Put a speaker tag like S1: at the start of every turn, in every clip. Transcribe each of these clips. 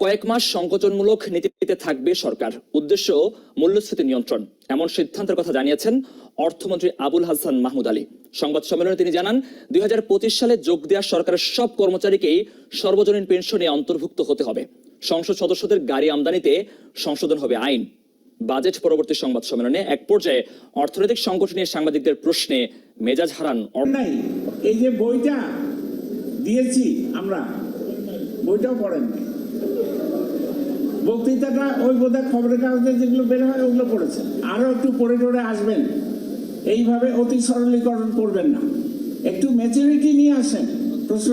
S1: কয়েক মাস সংকোচনমূলক নীতিতে থাকবে সরকার, উদ্দেশ্য মূল্যস্ফীতি নিয়ন্ত্রণ, এমন সিদ্ধান্তের কথা জানিয়েছেন অর্থমন্ত্রী আবুল হাসান মাহমুদ আলী। সংবাদ সম্মেলনে তিনি জানান, 2025 সালে যোগ দেওয়া সরকারের সব কর্মচারীকেই সর্বজনীন পেনশনে অন্তর্ভুক্ত হতে হবে। সংসদ সদস্যদের গাড়ি আমদানিতে সংশোধন হবে আইন। বাজেট পরবর্তী সংবাদ সম্মেলনে এক পর্যায়ে অর্থনৈতিক সংকট নিয়ে সাংবাদিকদের প্রশ্নে মেজাজ হারান।
S2: এই যে বইটা দিয়েছি আমরা, বইটাও পড়েন, বক্তৃতাটা ওই বোধহয় খবরের কাগজে যেগুলো বের হয় ওগুলো পড়েছেন। আরো একটু পড়ে টড়ে আসবেন, এইভাবে অতি সরলীকরণ করবেন না, একটু ম্যাচুরিটি নিয়ে আসেন। প্রশ্ন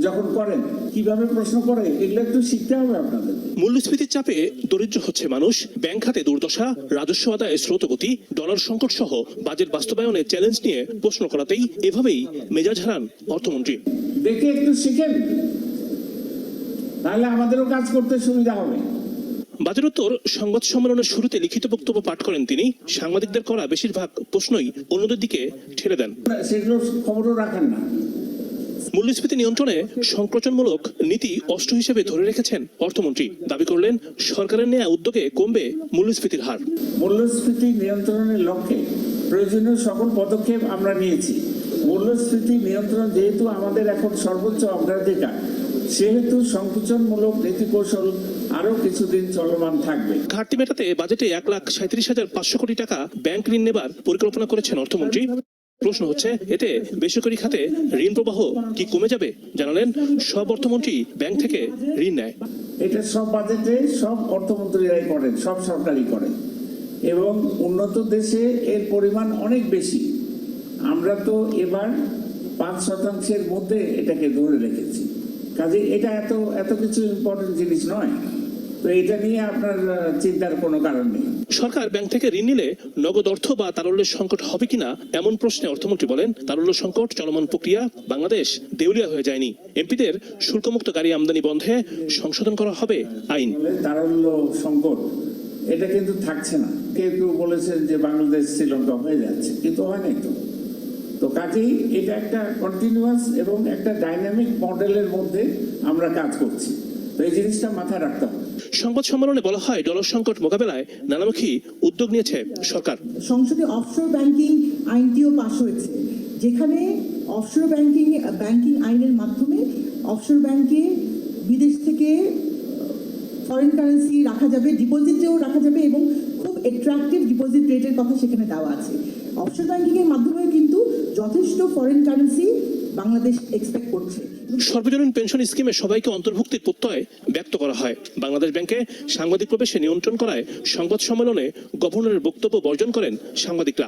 S2: যখন করেন কিভাবে প্রশ্ন করে এগুলো একটু শিখতে হবে আপনাদের।
S3: মূল্যস্ফীতির চাপে দরিদ্র হচ্ছে মানুষ, ব্যাংক খাতে দুর্দশা, রাজস্ব আদায়ে স্রোতগতি, ডলার সংকট সহ বাজেট বাস্তবায়নের চ্যালেঞ্জ নিয়ে প্রশ্ন করাতেই এভাবেই মেজাজ হারান অর্থমন্ত্রী।
S2: দেখে একটু শিখেন, তাহলে আমাদেরও কাজ করতে সুবিধা হবে।
S3: বাজেটোত্তর সংবাদ সম্মেলনের শুরুতে লিখিত বক্তব্য পাঠ করেন তিনি। সাংবাদিকদের করা বেশিরভাগ প্রশ্নই অন্যদের দিকে ঠেলে দেন।
S2: সেগুলো খবরও রাখেন না।
S3: মূল্যস্ফীতি নিয়ন্ত্রণে সংকোচনমূলক নীতি অস্ত্র হিসেবে ধরে রেখেছেন অর্থমন্ত্রী। দাবি করলেন, সরকারের নেয়া উদ্যোগে কমবে মূল্যস্ফীতির হার।
S2: মূল্যস্ফীতি নিয়ন্ত্রণের লক্ষ্যে প্রয়োজনীয় সকল পদক্ষেপ আমরা নিয়েছি। মূল্যস্ফীতি নিয়ন্ত্রণ যেহেতু আমাদের এখন সর্বোচ্চ অগ্রাধিকার, সেহেতু সংকোচনমূলক নীতি কৌশল আরো কিছুদিন চলমান থাকবে।
S3: ঘাটতি মেটাতে বাজেটে 1,37,500 কোটি টাকা ব্যাংক ঋণ নেবার পরিকল্পনা করেছেন অর্থমন্ত্রী। প্রশ্ন হচ্ছে, এতে বেসরকারি খাতে ঋণ প্রবাহ কি কমে যাবে? জানালেন, সব অর্থমন্ত্রী ব্যাংক থেকে ঋণ নেয়।
S2: এটা সব বাজেটে সব অর্থমন্ত্রীরাই করেন, সব সরকারই করেন, এবং উন্নত দেশে এর পরিমাণ অনেক বেশি। আমরা তো এবার 5% মধ্যে এটাকে ধরে রেখেছি। কাজে এটা এত কিছু ইম্পর্টেন্ট জিনিস নয়, তো এটা নিয়ে আপনার চিন্তার কোনো কারণ নেই।
S3: সরকার ব্যাংক থেকে ঋণ নিলে নগদ অর্থ বা তারল্যের সংকট হবে কিনা এমন প্রশ্নে অর্থমন্ত্রী বলেন, তারল্য সংকট চলমান প্রক্রিয়া, বাংলাদেশ দেউলিয়া হয়ে যায়নি। এমপিদের শুল্কমুক্ত গাড়ি আমদানি বন্ধে সংশোধন করা হবে আইন।
S2: তারল্য সংকট এটা কিন্তু থাকছে না। কেউ কেউ বলেছেন যে বাংলাদেশ শ্রীলঙ্কা হয়ে যাচ্ছে, কিন্তু হয় নাই তো কাজেই এটা একটা কন্টিনিউয়াস এবং একটা ডাইনামিক মডেলের মধ্যে আমরা কাজ করছি, তো এই জিনিসটা মাথায় রাখতে হবে।
S3: সংবাদ সম্মেলনে বলা হয়, ডলার সংকট মোকাবেলায় নানামুখী উদ্যোগ নিয়েছে সরকার।
S4: সংসদে অফশোর ব্যাংকিং আইনটিও পাশ হয়েছে, যেখানে অফশোর ব্যাংকিং আইনের মাধ্যমে অফশোর ব্যাংকে বিদেশ থেকে ফরেন কারেন্সি রাখা যাবে, ডিপোজিটেও রাখা যাবে, এবং খুব অ্যাট্রাকটিভ ডিপোজিট রেটের কথা সেখানে দেওয়া আছে। অফশোর ব্যাংকিং এর মাধ্যমে কিন্তু যথেষ্ট ফরেন কারেন্সি বাংলাদেশ এক্সপেক্ট করছে।
S3: সর্বজনীন পেনশন স্কিমে সবাইকে অন্তর্ভুক্তির প্রত্যয় ব্যক্ত করা হয়। বাংলাদেশ ব্যাংকে সাংবাদিক প্রবেশে নিয়ন্ত্রণ করায় সংবাদ সম্মেলনে গভর্নরের বক্তব্য বর্জন করেন সাংবাদিকরা।